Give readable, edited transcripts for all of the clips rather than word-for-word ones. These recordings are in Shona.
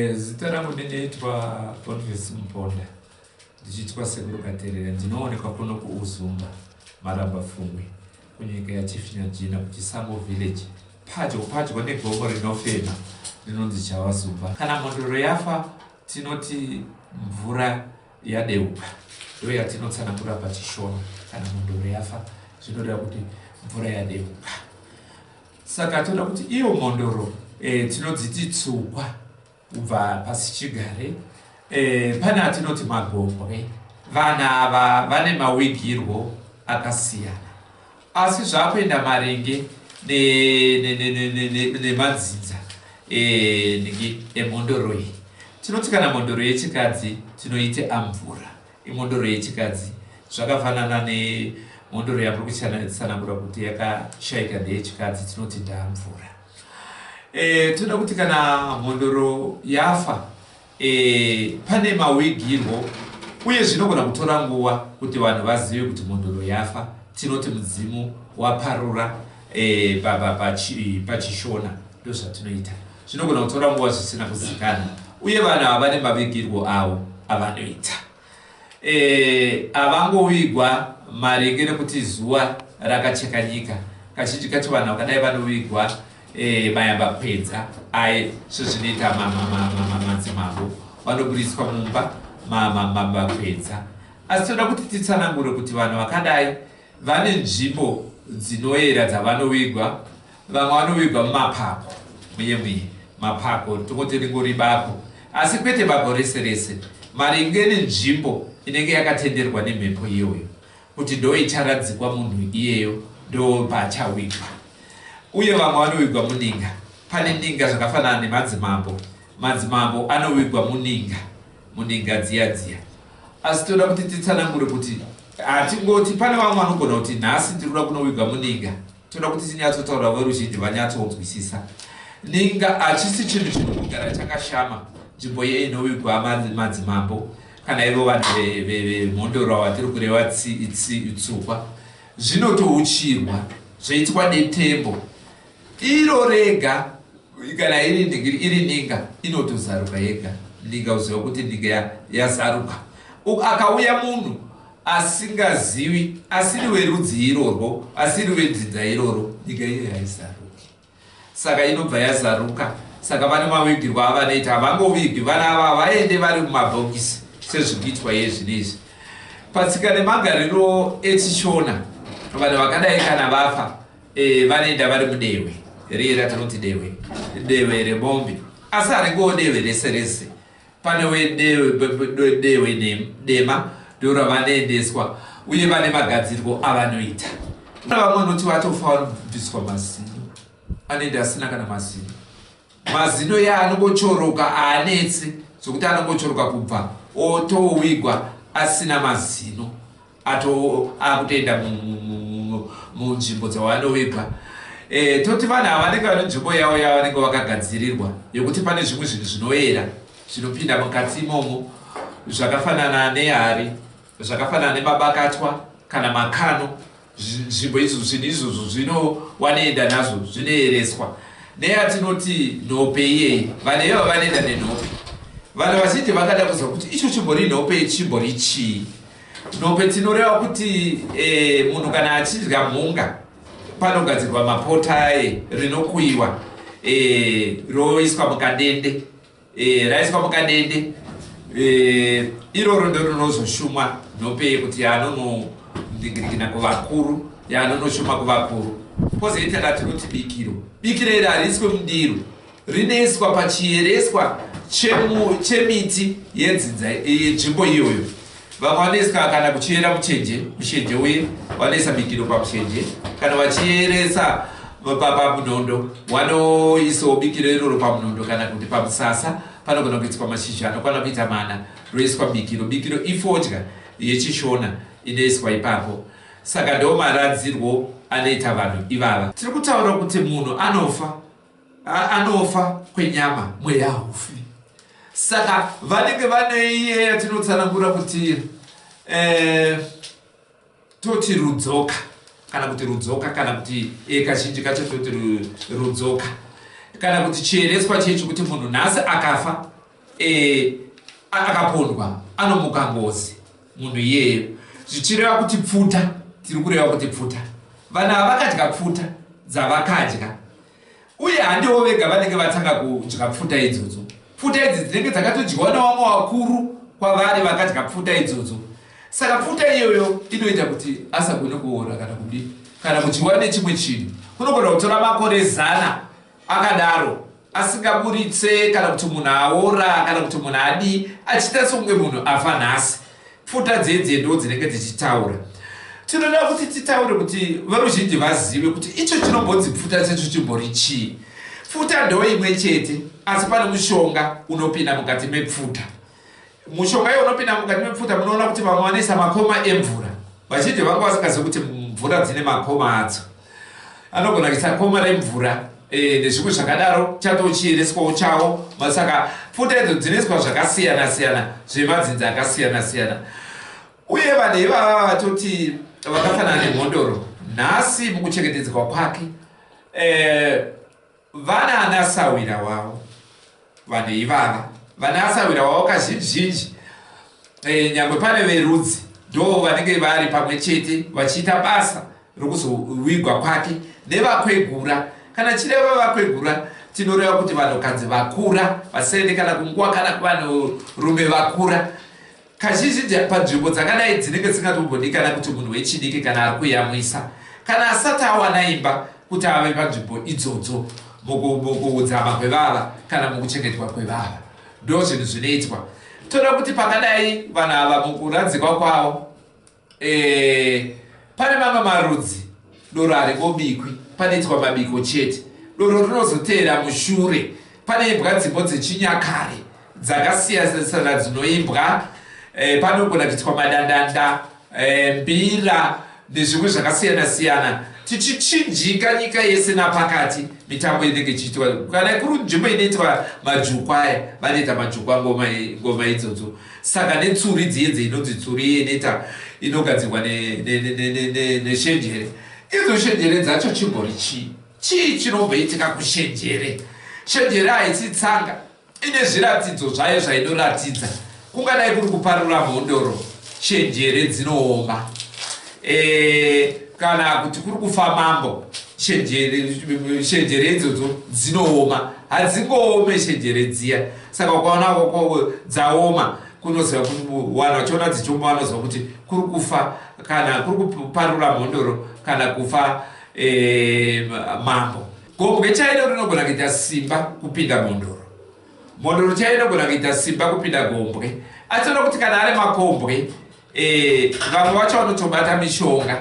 Zita rangu ndinoitwa VaBornface Muponda, ndichitwa Sekuru Katerera. Ndinoonekwa kuno kuUzumba, Maramba Fumwe, kunyika yaChifinyajina kuChisango village, padyo negomo rinofema rinonzi Chawazumba. Kana mhondoro yafa, tinoti mvura yadeuka. Ndo yatinotsanangura pachishona. Kana mhondoro yafa, zvinoreva kuti mvura yadeuka. Saka toda kuti iyo mhondoro tinodziti tsukwa kubva pasi chigare. Pane atinoti magobwe. Vana ava vane mawigirwo akasiyana, asi zvakuenda marenge nemadzinza emhondoro iyi. Tinoti kana mhondoro yechikadzi tinoite amvura. Imhondoro yechikadzi zvakafanana nemhondoro yamuri kutsanangura kuti yakashayika ndeyechikadzi, tinoti ndamvura. Toda kuti kana mhondoro yafa, pane mawigirwo, uye zvinogona kutora nguva kuti vanhu vazive kuti mhondoro yafa. Tinoti mudzimu waparura pachishona, ndozvatinoita. Zvinogona kutora nguva zvisina kuzikana, uye vanhu ava vane mavigirwo avo avanoita. Avangovigwa marenge nekuti zuva rakacheka nyika. Kazhinji kacho vanhu vakadai vanovigwa mayamba kwedza sezvinoita madzimambo, vanoburiswa mumba mamba kwedza. Asi toda kuti titsanangure kuti vanhu vakadai vane nzvimbo dzinoyera dzavanovigwa. Vamwe vanovigwa mumapako, muye mapako, tongoti ringori bako, asi kwete bako rese rese. Maringe nenzvimbo inenge yakatenderwa nemhepo iyoyo kuti ndo icharadzikwa munhu iyeyo, ndo pachawigwa. Uye vamwe vanovigwa muninga. Pane ninga zvakafanana nemadzimambo. Madzimambo anovigwa muninga dziya. Asi toda kuti titsanangure kuti hatingoti pane vamwe vanogona kuti nhasi tirikuda kunovigwa muninga. Toda kuti tinyatsotaura veruzhinji vanyatsounzwisisa. Ninga hachisi chinhu chinogara chakashama, nzvimbo iye inovigwa madzimambo kana ivo vanhu vemhondoro vatiri kureva tsukwa. Zvinotouchirwa zvoitwa netembo. Iro rega kana iri ninga inotozaruka yega. Ninga uziva kuti ninga yazaruka. Akauya munhu asingazivi, asiri werudzi irorwo, asiri wedzinza iroro, ninga iyo haizaruki. Saka inobva yazaruka. Saka vane mawigirwo avanoita. Havangovigwi vana ava vaende vari mumabhokisi sezvikuitwa yezvinezvi. Patsika nemagariro echishona, vanhu vakadai kana vafa vanoenda vari mudewe. Rira tinoti dewe remombe. Asi haringowo dewe rese rese. Panewe dewe dema ndiro ravanoendeswa, uye vane magadzirwo avanoita. Kuna vamwe vanoti vatofa vanobviswa mazino, anoenda asina kana mazino. Mazino yaanongochoroka haanetse, zvokuti anongochoroka kubva otowigwa asina mazino, akutoenda munzvimbo dzavanowigwa. Toti vanhu ava vanenge vane nzvimbo yavo yavanenge vakagadzirirwa yokuti pane zvimwe zvinhu zvinoyera zvinopinda mukati imomo, zvakafanana nehari, zvakafanana nemabakatwa kana makano. Nzvimbo izvozvo zvinowanoenda nazvo, zvinoyereswa. Neyatinoti nhope iyeye, vanhu ivava vanoenda nenhope. Vanhu vazhinji vakada kuziva kuti icho chimbori nhope chimbori chii. Nhope tinoreva kuti munhu kana achidya mhunga, panogadzirwa mapota rinokuyiwa, roiswa mukadende. Raiswa mukadende, iroro ndo rinozoshuma nhope yekuti yanonondigirikina kuvakuru, yanonoshuma kuvakuru. Pozoita ratinoti bikiro. Bikiro iri hariiswe mundiro, rinoiswa pachiyereswa chemiti yenzvimbo iyoyo. Vamwe vanoiswa kana kuchiyera mushenje uye vanoisa bikiro pamushenje. Kana vachiyeresa pamunondo, vanoisawo bikiro iroro pamunondo, kana kuti pamusasa panogona kuiswa mashizha anokwana kuita mana, roiswa bikiro. Bikiro ifodya yechishona inoiswa ipapo. Saka ndo maradzirwo anoita vanhu ivava. Tiri kutaura kuti munhu anofa kwenyama, mweya haufi. Saka vanenge vane iye yatinotsanangura kuti toti rudzoka, kana kuti rudzoka, kana kuti kazhinji kacho toti rudzoka. kana kuti chiyereswa chechi kuti munhu nhasi akafa akapondwa anomuka ngozi munhu iyeyo, zvichireva kuti pfuta, tiri kureva kuti pfuta. Vanhu havakadya pfuta dzavakadya, uye handiwo vega vanenge vatanga kudya pfuta idzodzo. Pfuta idzi dzinenge dzakatodyiwa nevamwe vakuru kwavari vakadya pfuta idzodzo. Saka pfuta iyoyo inoita kuti asagone kuora kana kudi, kana kudyiwa nechimwe chinhu. Kunogona kutora makore 100 akadaro asingaburitse, kana kuti munhu aora, kana kuti munhu adi, achiita songe munhu afa nhasi. Pfuta dzedze ndo dzinenge dzichitaura. Tinoda kuti titaure kuti veruzhinji vazive kuti icho chinombodzi pfuta checho chimbori chii. Pfuta ndo imwe chete, asi pane mushonga unopinda mukati mepfuta. Mushonga iye unopinda mukati mepfuta, munoona kuti vamwe vanoisa makoma emvura. Vazhinji vanga vasingazivi kuti mvura dzine makoma adzo. Anogona kuisa koma remvura nezvimwe zvakadaro, chatochiereswawo chawo. Masaka pfuta idzo dzinoiswa zvakasiyana siyana, zvemadzinzi akasiyana siyana. Uye vanhu ivava vatoti vakafanana nemhondoro, nhasi mukuchengetedzwa kwake vana anasawira wavo. Vanhu ivava vana asawira wavo kazhinji nyangwe pane verudzi ndo vanenge vari pamwe chete vachiita basa rokuzowigwa kwake nevakwegura. Kana chireva vakwegura, tinoreva kuti vanhukadzi vakura vasaende kana kunguva, kana kuvanhurume vakura. Kazhinji panzvimbo dzakadai dzinenge dzingatombodikana kuti munhu wechidiki kana ari kuyamwisa, kana asati awana imba, kuti ave panzvimbo idzodzo mukuudzama kwevava kana mukuchengetwa kwevava. Ndo zvinhu zvinoitwa. Toda kuti pakadai vanhu ava mukuradzikwa kwavo, pane mamwe marudzi doro harimo bikwi, panoitwa mabiko chete. Doro rinozotevera mushure, panoimbwa dzimbo dzechinyakare dzakasiyana dzinoimbwa. Panogona kuitwa madandanda, mbira nezvimwe zvakasiyana siyana, tichichinjika nyika yese napakati. Mitambo inenge ichiitwa, kana kuri nzvimbo inoitwa majukwa aya, vanoita majukwa ngoma idzodzo. Saka netsuri dziedze inonzi tsuri inogadzirwa neshenjere. Idzo shenjere dzacho chimbori chii chinomboitika kushenjere? Shenjere haisi tsanga, ine zviratidzo zvayo zvainoratidza. Kungadai kuri kuparura mhondoro, shenjere dzinooma. Kana kuti kuri kufa mambo, shenjere idzodzo dzinooma. Hadzingoome shenjere dziya. Saka ukaona dzaoma, kunoziva kuti vanhu vachiona dzichioma vanoziva kuti kuri kufa, kana kuri kuparura mhondoro, kana kufa mambo. Gombwe chairo rinogona kuita simba kupinda mhondoro. Mhondoro chairo inogona kuita simba kupinda gombwe. Atinoda kuti kana ari makombwe, vamwe vacho vanotobata mishonga.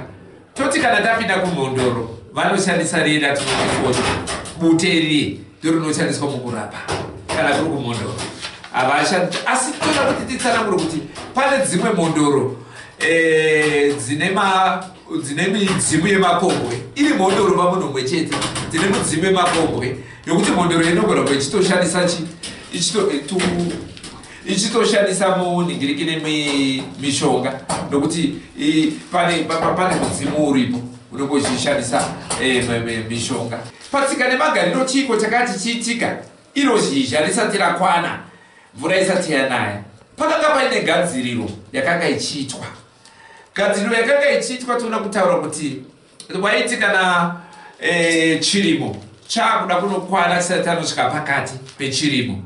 Toti kana tapinda kumhondoro, vanoshandisa reda tinoti bute riri ndorinoshandiswa mukurapa kana kuri kumhondoro. Havashandi, asi toda kuti titsanangure kuti pane dzimwe mhondoro dzine midzimu yemakombwe. Iri mhondoro pamunhu mumwe chete dzine midzimu yemakombwe yokuti mhondoro inogona kuichitoshandisa ichitoshandisa munhingiriki nemishonga, nokuti pane mudzimu uripo unenge uchishandisa mishonga. Patsika nemagariro chiko chakati chiitika iro zhizha risati rakwana, mvura isati yanaya, pakanga paine gadziriro yakanga ichiitwa. Gadziriro yakanga ichiitwa toda kutaura kuti waiti kana chirimo chakuda kunokwana chisati anosvika pakati pechirimo,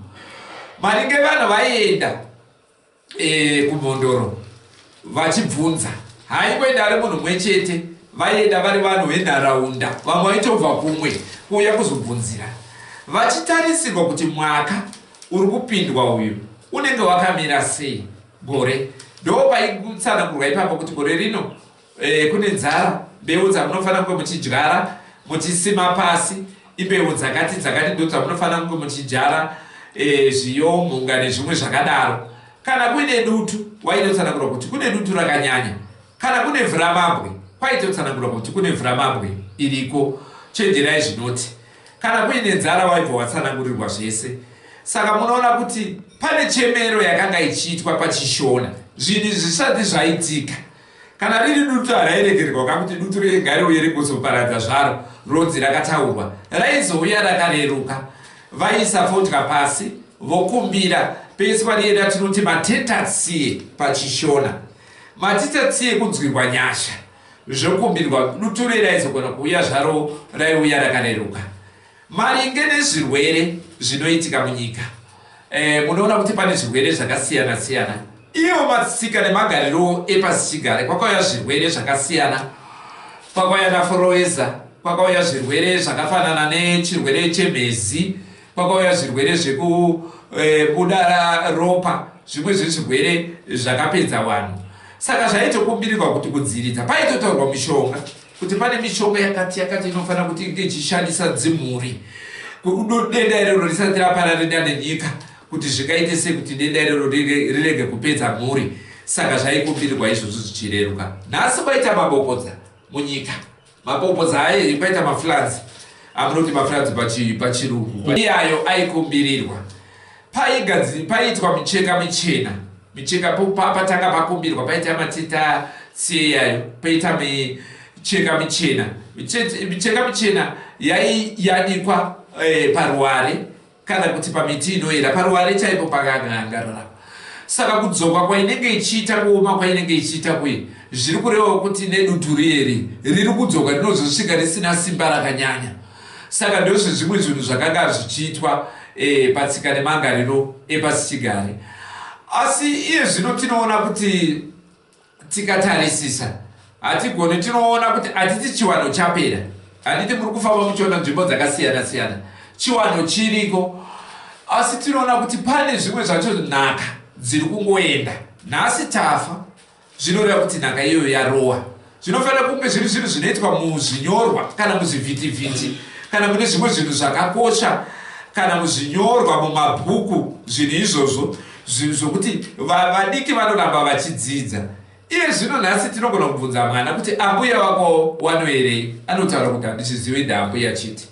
maringe vanhu vaienda kumhondoro vachibvunza, haingoenda ari munhu mumwe chete, vaienda vari vanhu venharaunda, vamwe vaitobva kumwe kuuya kuzobvunzira, vachitarisirwa kuti mwaka uri kupindwa uyu unenge wakamira sei gore. Ndo paitsanangurwa ipapo kuti gore rino kune nzara, mbeu dzamunofanira kunge muchidyara muchisima pasi, imbeu dzakati ndo dzamunofanira kunge muchidyara zviyo, mhunga nezvimwe zvakadaro. Kana kuine dutu, waitotsanangurwa kuti kune dutu rakanyanya. Kana kune mvuramabwe, kwaitotsanangurwa kuti kune mvuramabwe iriko. Chenjerai zvinoti. Kana kuine nzara, waibva watsanangurirwa zvese. Saka munoona kuti pane chemero yakanga ichiitwa pachishona, zvinhu zvisati zvaitika. Kana riri dutu harairegererwa kakuti dutu ringariuye rikuzoparadza zvaro, rodzi rakataurwa, raizouya rakareruka. Vaisa fodya pasi, vokumbira pesi parienda tinoti matendency pachishona. Matendency kunzwirwa nyasha zvokumbirwa dutu raizogona kuuya zvaro raiuya rakareruka. Maringe nezvirwere zvinoitika munyika, munoona kuti pane zvirwere zvakasiyana siyana. Iyo matsika nemagariro epasichigare kwakauya zvirwere zvakasiyana. Kwakauya naforoeza, kwakauya zvirwere zvakafanana nechirwere chemhezi, kwakauya zvirwere zvekubuda ropa, zvimwe zvezvirwere zvakapedza vanhu. Saka zvaitokumbirirwa kuti kudziviridza paitotaurwa mishonga, kuti pane mishonga yakati inofanira kuti inge ichishandisa dzimhuri denda iroro risati rapararira nenyika, kuti zvikaite sekuti denda iroro rirege kupedza mhuri. Saka zvaikumbirirwa izvozvo zvichireruka. Nhasi kwaita mabopodza munyika. Mabopodza aye kwaita mafloods, amunoti mafloods pachirungu. Iyayo aikumbirirwa. Paitwa micheka michena. Micheka patanga pakumbirwa paita matita tsiyayo, paita micheka michena. Micheka michena yayanikwa paruware kana kuti pamiti inoera paruware chaipo pakangarara. Saka kudzoka kwainenge ichiita kuoma kwainenge ichiita kuye zviri kureva kuti nedutu riri kudzoka rinozosvika risina simba rakanyanya. Saka ndozvo zvimwe zvinhu zvakanga zvichiitwa patsika nemagariro epasichigare. Asi iye zvino tinoona kuti tikatarisisa hatigoni, tinoona kuti hatiti chiwano chapera. Handiti muri kufamba muchiona nzvimbo dzakasiyana siyana chiwano chiriko, asi tinoona kuti pane zvimwe zvacho nhaka dziri kungoenda. Nhasi tafa, zvinoreva kuti nhaka iyoyo yarowa. Zvinofanira kunge zviri zvinhu zvinoitwa muzvinyorwa kana muzvivhitivhiti kana mune zvimwe zvinhu zvakakosha kana muzvinyorwa mumabhuku. Zvinhu izvozvo zvokuti vadiki vanoramba vachidzidza. Iye zvino nhasi tinogona kubvunza mwana kuti ambuya wako wanoerei? Anotaura kuti handichizivi ndaambuya chiti.